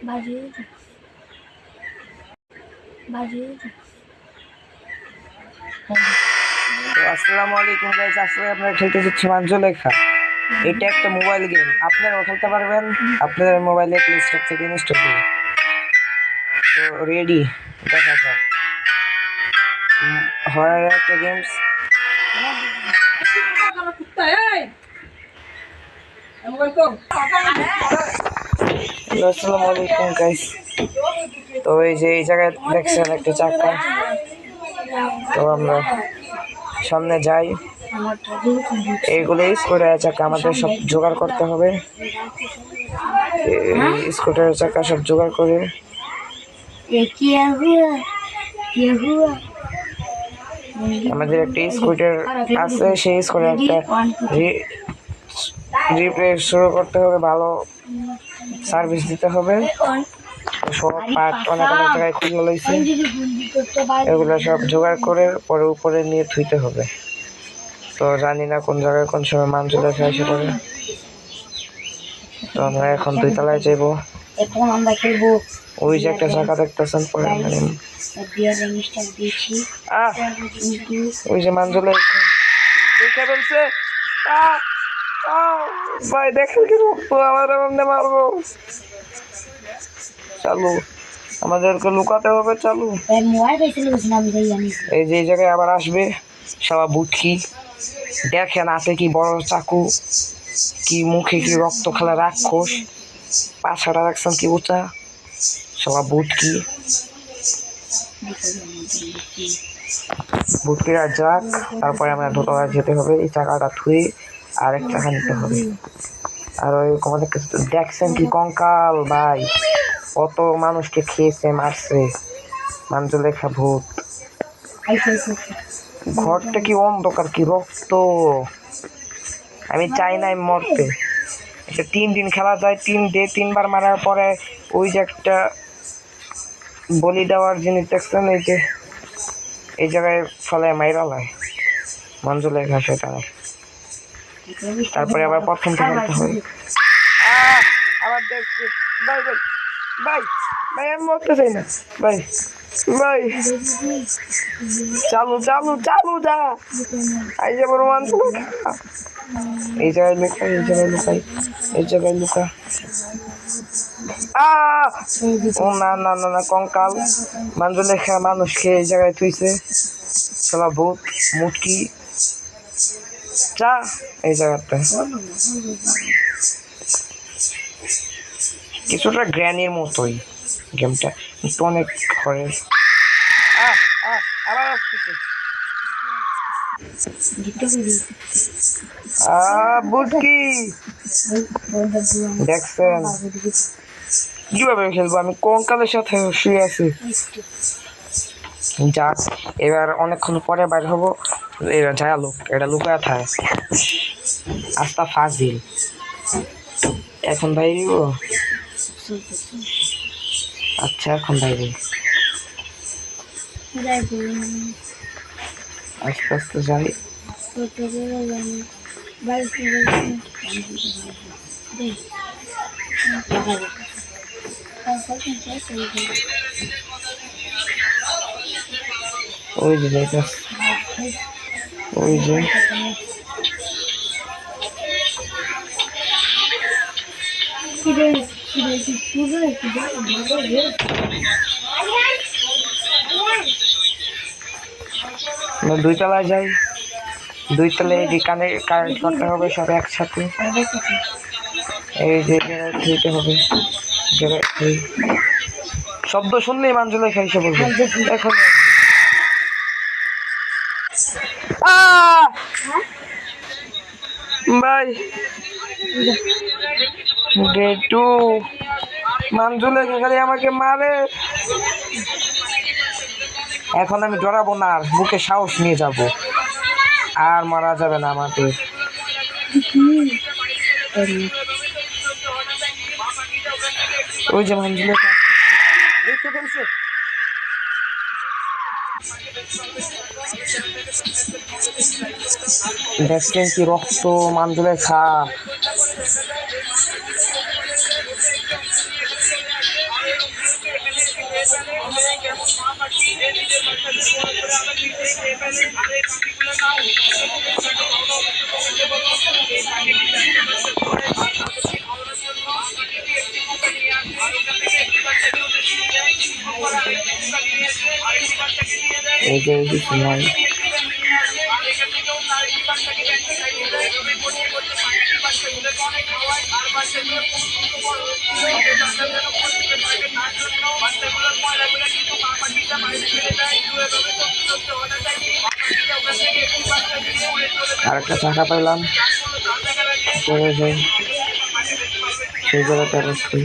বাজিয়ে বাজিয়ে আসসালামু আলাইকুম গাইস, আজকে আমরা খেলতে যাচ্ছি মাঞ্জলেখা। এটা একটা মোবাইল গেম, আপনারাও খেলতে পারবেন আপনাদের মোবাইলে প্লে স্টোর থেকে ইনস্টল করে। তো রেডি, দেখা যাক। হরার একটা গেমস। আসসালামু আলাইকুম গাইস। তো এই যে এই জায়গায় দেখছেন একটা চাকা, তো আমরা সামনে যাই। এইগুলো স্কুটারের চাকা, আমাদের সব জোগাড় করতে হবে। স্কুটারের চাকা সব জোগাড় করে আমাদের একটা স্কুটার আছে, সেই স্কুটার একটা রিপ্লেস শুরু করতে হবে, ভালো সার্ভিস দিতে হবে। সব পার্ট অনেক অনেক জায়গায় খুলে লইছে, এগুলো সব জোগাড় করে পরে উপরে নিয়ে ধুইতে হবে। তো জানি না কোন জায়গায় কোন সময় মাঞ্জলেখা এসে পড়ে। তো আমরা এখন 2 তলায় যাবো। এখন আমরা খেলবো ওই যে একটা চাকা দেখতেছেন পরে ওই যে মাঞ্জলেখা দেখে ফেলছে। ভাই দেখেন কি রক্ত, আমার এমনি মারবো। চালু, আমাদেরকে লুকাতে হবে। চালু, এই যে এই জায়গায় আবার আসবে শালা বুটকি। দেখেন আছে কি বড় চাকু, কি মুখে কি রক্ত খেলা রাক্ষস, পাছাটা রাখছেন কি উঁচা, শালা বুটকি। বুটকিরা যাক, তারপরে আমরা দোতলায় যেতে হবে। এই চাকাটা থুয়ে আরেক চাকা নিতে হবে। আর ওই আমাদের কাছে দেখছেন কি কঙ্কাল, ভাই কত মানুষকে খেয়েছে মারছে মাঞ্জলেখা ভূত। ঘরটা কি অন্ধকার, কি রক্ত। আমি চাই নাই মরতে। এটা 3 দিন খেলা যায়, 3 ডে 3 বার মারার পরে ওই যে একটা বলি দেওয়ার জিনিস দেখছেন, এই যে এই জায়গায় ফলে মাইরালায় মাঞ্জলেখা সেটা। তারপরে আবার প্রথম থেকে খেলতে হবে। আবার দেখছি ভাই ভাই ভাই ভাই, আমি মরতে চাই না ভাই। ভাই চালু চালু চালু যা। এই যে বড় মাঞ্জলেখা, এই জায়গায় লুকা, এই জায়গায় লুকাই, এই জায়গায় লুকা। ও না না না না, কঙ্কাল মাঞ্জলেখা মানুষকে এই জায়গায় থুইছে, শালা ভূত মুটকি। যা এই জায়গাটা কিছুটা গ্র্যানির মতোই গেমটা, কিন্তু অনেক ঘরের। আবার আসতেছে বুটকি। দেখছেন কিভাবে খেলবো, আমি কঙ্কালের সাথে শুয়ে আছি। যাক, এবার অনেকক্ষণ পরে বাইর হবো। এবার যা লোক এটা লুকায় থাকে আস্তা ফাজিল। এখন বাইরিব। আচ্ছা এখন বাইরে আস্তে আস্তে যাই। ওই যে যাইতে, ওই যে আমরা 2 তলায় যাই। 2 তলায় এই যে কানেক্ট করতে হবে সব একসাথে। এই যে জায়গায় খেলতে হবে, জায়গায় শব্দ শুনলেই মাঞ্জলেখা এসে বলবে এখন। ভাই গেটু মাঞ্জলেখা খালি আমাকে মারে। এখন আমি ডরাবো না, আর বুকে সাহস নিয়ে যাব, আর মারা যাবে না আমাদের। ওই যে মাঞ্জলেখা দেখতে ফেলছে। দেখছেন কি রক্ত, মাঞ্জলেখা এই যে কিছু নাই। আর একটা চাকা পাইলাম, চলে যাই সেই জায়গাটা রাখি।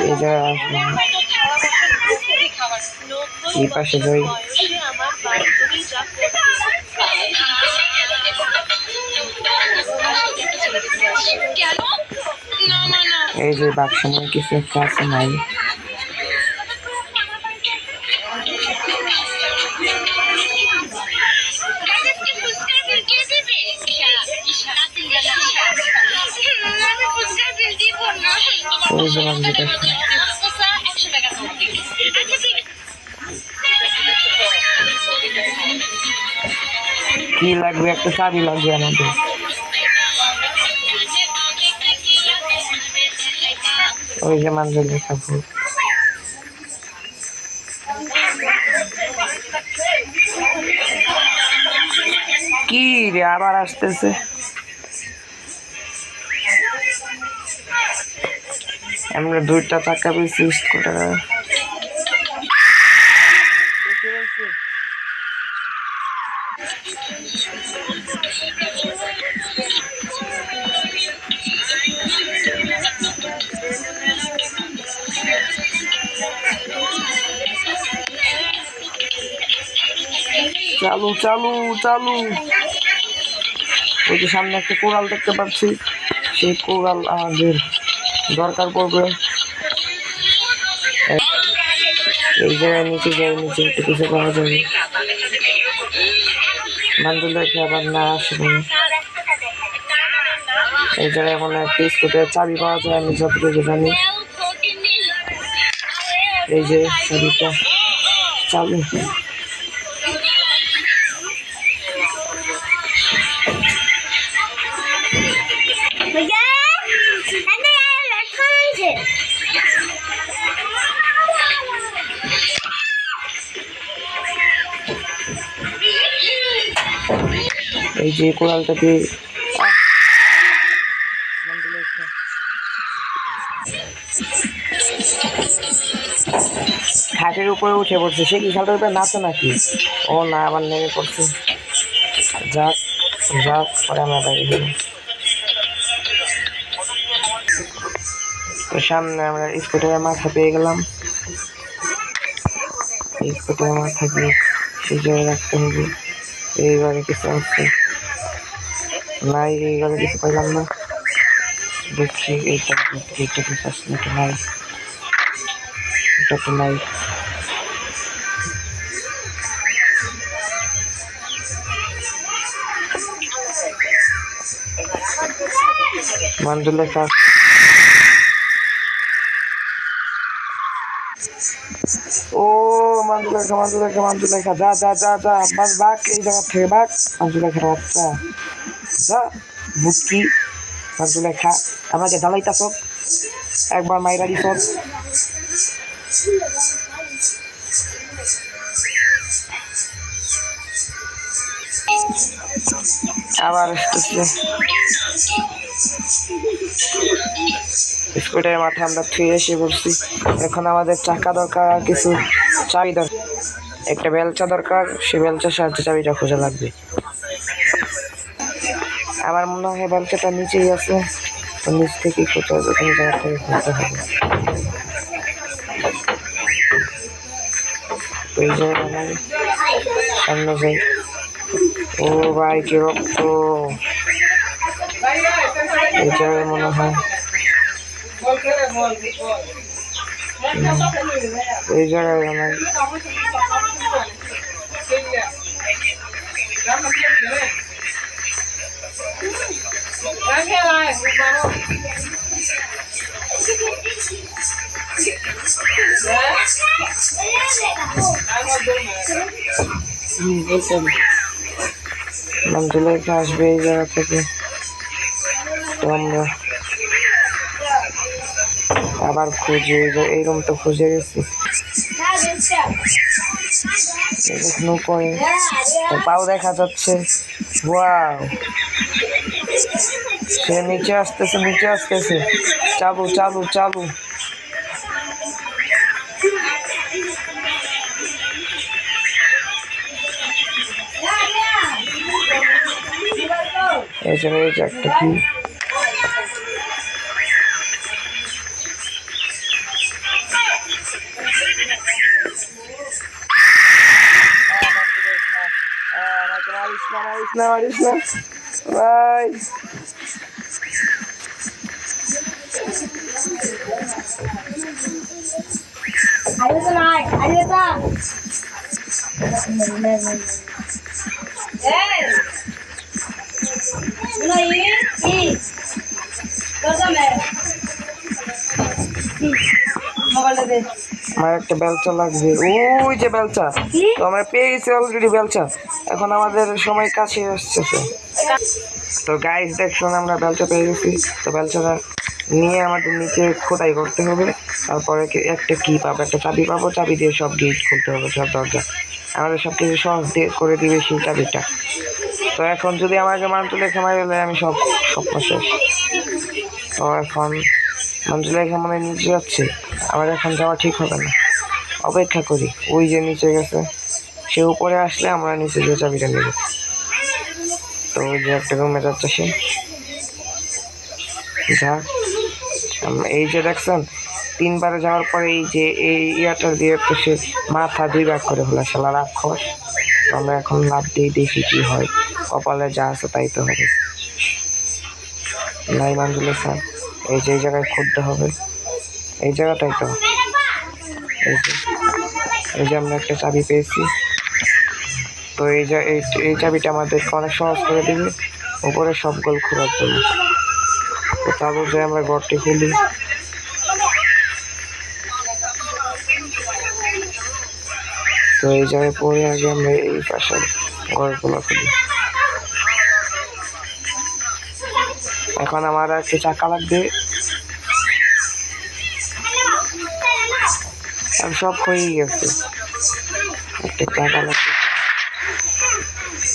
এই জায়গায় আসলাম, এই পাশে যাই। এই যে বাক্সের মধ্যে কিছু একটা আছে, নাই ওই যে যেটা কি লাগবে, একটা চাবি লাগবে আমাদের। ওই যে মানুষের লেখা ভুল। কি রে আবার আসতেছে, আমরা দুইটা টাকা পেয়েছি স্কুটার। চালু চালু চালু। ওই যে সামনে একটা কোরাল দেখতে পাচ্ছি, সেই কোরাল আমাদের দরকার পড়বে। এই জায়গায় নিচে যাই, নিচে একটু কিছু পাওয়া যাবে। মানদুলাকে আবার না আসবে। এই জায়গায় মনে একটা স্কুটের চাবি পাওয়া যায়, আমি যতটুকু জানি। এই যে চাবিটা চালু। এই যে কোরালটা দিয়ে খাটের উপরে উঠে পড়ছে। সে কি খাটের উপরে নাচে নাকি? ও না, আবার নেমে পড়ছে। যাক যাক, পরে আমরা বাইরে গেলাম। তো সামনে আমরা স্কুটারের মাথা পেয়ে গেলাম। স্কুটারের মাথা দিয়ে সেই জায়গায় রাখতে হবে। এই ঘরে কিছু আছে নাই, এই ঘরে কিছু পাইলাম না। দেখছি এইটা কিছু আসছে নাকি, নাই, এটা তো নাই। মানদুলেখা ও মানদুলেখা মানদুলেখা মানদুলেখা, যা যা যা যা, বাস বাঘ এই জায়গা থেকে বাঘ। মানদুলেখার বাচ্চা যা, বুকি মানদুলেখা আমাকে জ্বালাইতাছ, একবার মাইরা দিছ। আবার আসতেছে। স্কুটারের মাথা আমরা থুয়ে এসে পড়ছি। এখন আমাদের চাকা দরকার, আর কিছু চাবি দরকার, একটা বেলচা দরকার। সে বেলচার সাহায্যে চাবিটা খোঁজা লাগবে। আমার মনে হয় বেলচাটা নিচেই আছে, নিচ থেকে খুঁজতে হবে, কোনো জায়গা থেকে খুঁজতে হবে। ওই জায়গায় সামনে যাই। ও ভাই কি রক্ত, এই জায়গায় মনে হয়, এই জায়গায় মনে হয়। মঞ্জুলেখা আসবে এই জায়গা থেকে, তো আমরা আবার খুঁজে এই রুম তো খুঁজে গেছি, এখনো পরে পাও দেখা যাচ্ছে। ওয়াও, সে নিচে আসতেছে, নিচে আসতেছে, চালু চালু চালু। এই যে একটা কি ভাই, আমার একটা বেলচা লাগবে, ওই যে বেলচা, তো আমরা পেয়ে গেছি অলরেডি বেলচা। এখন আমাদের সময় কাছে আসছে। তো গাইস দেখুন, আমরা বেলচা পেয়ে গেছি। তো বেলচাটা নিয়ে আমাদের নিচে খোদাই করতে হবে, তারপরে একটা কি পাবো, একটা চাবি পাবো, চাবি দিয়ে সব গেট খুলতে হবে, সব দরজা। আমাদের সব কিছু সহজ দিয়ে করে দিবে সেই চাবিটা। তো এখন যদি আমাকে মঞ্জুলেখা মারি হলে আমি সব স্বপ্ন শেষ। তো এখন মঞ্জুলেখা মনে নিচে যাচ্ছে, আমার এখন যাওয়া ঠিক হবে না, অপেক্ষা করি। ওই যে নিচে গেছে, সে উপরে আসলে আমরা নিচে যে চাবিটা নেব। তো ওই যে একটা রুমে যাচ্ছে সে, যা এই যে দেখছেন 3 বারে যাওয়ার পরে এই যে এই ইয়াটা দিয়ে তো সে মাথা 2 ভাগ করে ফেলা, শালা রাক্ষস। তো আমরা এখন লাভ দিয়ে দেখি কি হয়, কপালে যা আছে তাই তো হবে। নাই মঞ্জুলেখা, এই যে এই জায়গায় খুঁজতে হবে, এই জায়গাটাই তো। এই যে আমরা একটা চাবি পেয়েছি। তো এই চাবিটা আমাদেরকে অনেক সহজ করে দেবে উপরে সব গোল খোলার জন্য। তো তারপর যে আমরা ঘরটি খুলি, তো এই জায়গায় পরে আগে আমরা এই পাশের ঘরগুলো খুলি। এখন আমার একটা চাকা লাগবে, সব হয়ে গেছে, একটা চাকা লাগবে,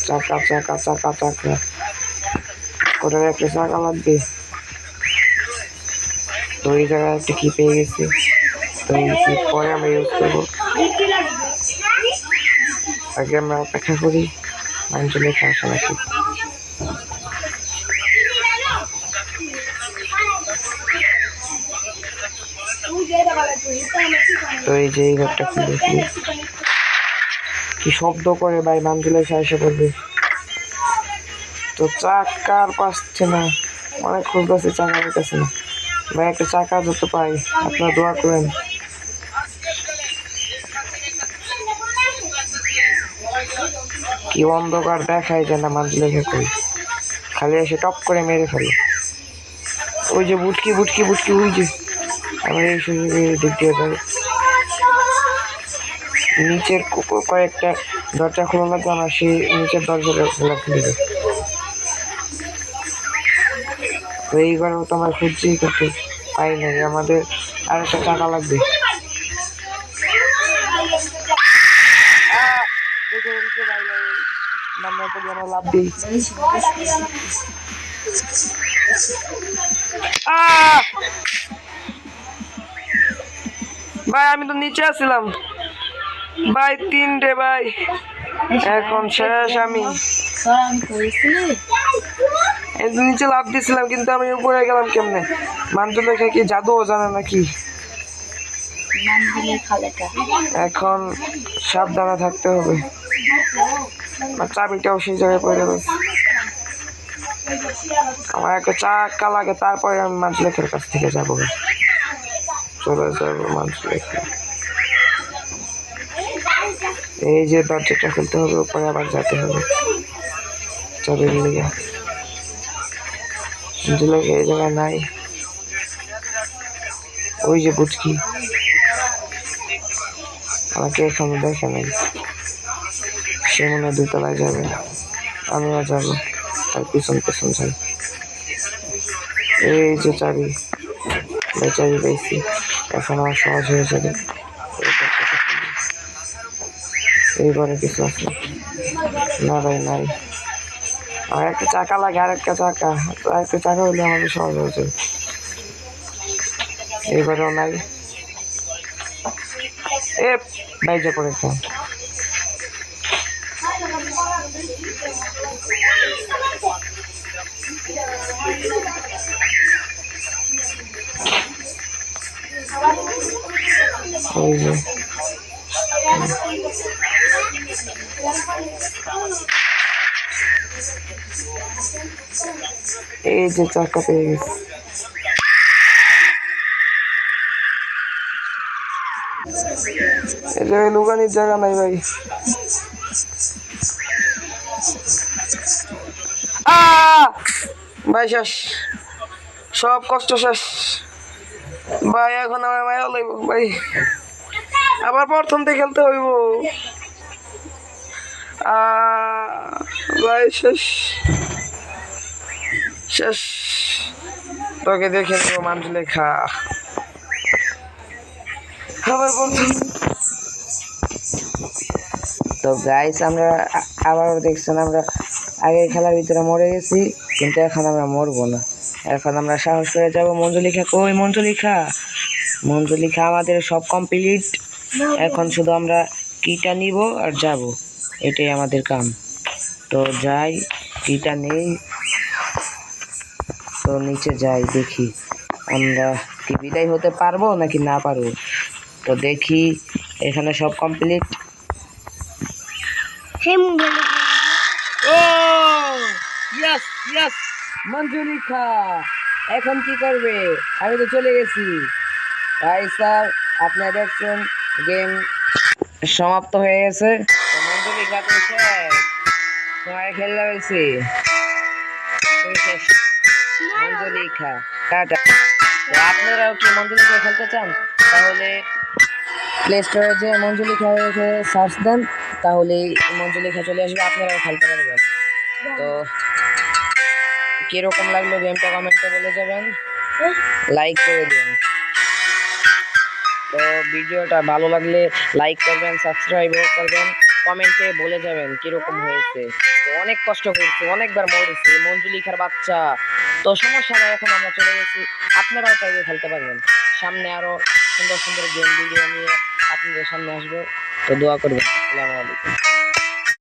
চাকা চাকা চাকা চাকা করে একটা চাকা লাগবে। তো এই জায়গায় একটা কি পেয়ে গেছি, তো এই কি পরে আমরা ইউজ করবো। আগে আমরা অপেক্ষা করি মঞ্জুলেখা আসে নাকি। তো এই যে এই ঘরটা খুলে কি শব্দ করে ভাই, মঞ্জুলেখা এসে পড়বে। তো চাকার পাচ্ছে না, অনেক খুঁজতেছে, চাকা পাইতেছে না ভাই। একটা চাকা যত পাই আপনারা দোয়া করেন। কি অন্ধকার দেখাই যায় না মঞ্জুলেখা কই, খালি এসে টপ করে মেরে ফেলে। ওই যে বুটকি বুটকি বুটকি, ওই যে আমরা এই সুযোগে দিক দিয়ে যাই। নিচের কয়েকটা দরজা খোলা লাগবে, আমরা সেই নিচের দরজাটা খোলা খুলে দেয়। তো এই ঘরেও তো আমরা খুঁজছি কিন্তু পাই নাই, আমাদের আর একটা টাকা লাগবে। লাভ দিই, ভাই আমি তো নিচে আসছিলাম ভাই, 3 ভাই, এখন শেষ। আমি নিচে লাভ দিছিলাম কিন্তু আমি উপরে গেলাম কেমনে? মঞ্জুলেখা কি জাদুও জানে নাকি? এখন সাবধানে থাকতে হবে, চাবিটাও সেই জায়গায় পড়ে গেছে। আমার একটা চাকা লাগে, তারপরে আমি মঞ্জুলেখার কাছ থেকে যাবো, চলে যাবো মঞ্জুলেখা। এই যে দরজাটা খুলতে হবে, উপরে আবার যেতে হবে চাবির লিগে। মঞ্জুলেখা এই জায়গায় নাই, ওই যে বুঝকি আমাকে এখানে দেখে নাই, সে মনে হয় দুতলায় যাবে, আমিও যাবো, তার পিছন পিছন যাই। এই যে চাবি, চাবি পেয়েছি, এখন আমার সহজ হয়ে যাবে। এইবারে কিছু আছে না ভাই, নাই। আর একটা চাকা লাগে, আর একটা চাকা, আর একটা চাকা হলে আমাদের সহজ হয়ে যাবে। এইবারেও নাই। এ বাইজে পড়েছে। ওই যে এই যে চাকা পেয়ে গেছে। এই জায়গায় লুকানির জায়গা নাই ভাই। ভাই শেষ, সব কষ্ট শেষ ভাই। এখন আমার মায়া লাগবে ভাই, আবার প্রথম থেকে খেলতে হইব ভাই। শেষ শেষ, তোকে দেখে নেব মানজুলেখা, আবার প্রথম। তো গাইস আমরা আবারও দেখছেন, আমরা আগের খেলার ভিতরে মরে গেছি, কিন্তু এখন আমরা মরবো না। এখন আমরা সাহস করে যাবো। মঞ্জুলিখা কই? মঞ্জুলিখা, মঞ্জুলিখা আমাদের সব কমপ্লিট। এখন শুধু আমরা কিটা নিব আর যাব, এটাই আমাদের কাম। তো যাই, কিটা নেই, তো নিচে যাই, দেখি আমরা কি বিদায় হতে পারবো নাকি না পারবো। তো দেখি, এখানে সব কমপ্লিট। ও ইয়েস ইয়েস, মঞ্জুলিখা এখন কি করবে? আমি তো চলে গেছি। তাই স্যার, আপনারা দেখছেন গেম সমাপ্ত হয়ে গেছে। মঞ্জুলিখা তো শেষ, তোমার খেলা হয়েছে শেষ। মঞ্জুলিখা টাটা। তো আপনারাও কি মঞ্জুলিখা খেলতে চান? তাহলে প্লে স্টোরে যে মঞ্জুলিখা সার্চ দেন, তাহলে মঞ্জুলিখা চলে আসবে, আপনারাও খেলতে পারবেন। তো কিরকম লাগলো গেমটা কমেন্টে বলে যাবেন, লাইক করে দিন। তো ভিডিওটা ভালো লাগলে লাইক করবেন, সাবস্ক্রাইবও করবেন, কমেন্টে বলে যাবেন কিরকম হয়েছে। তো অনেক কষ্ট করছি, অনেকবার মরেছি, মঞ্জুলিখার বাচ্চা। তো সমস্যা নেই, এখন আমরা চলে গেছি, আপনারাও চাইলে খেলতে পারবেন। সামনে আরো সুন্দর সুন্দর গেম ভিডিও নিয়ে আপনাদের সামনে আসবো। তো দোয়া করবেন। আসসালামু আলাইকুম।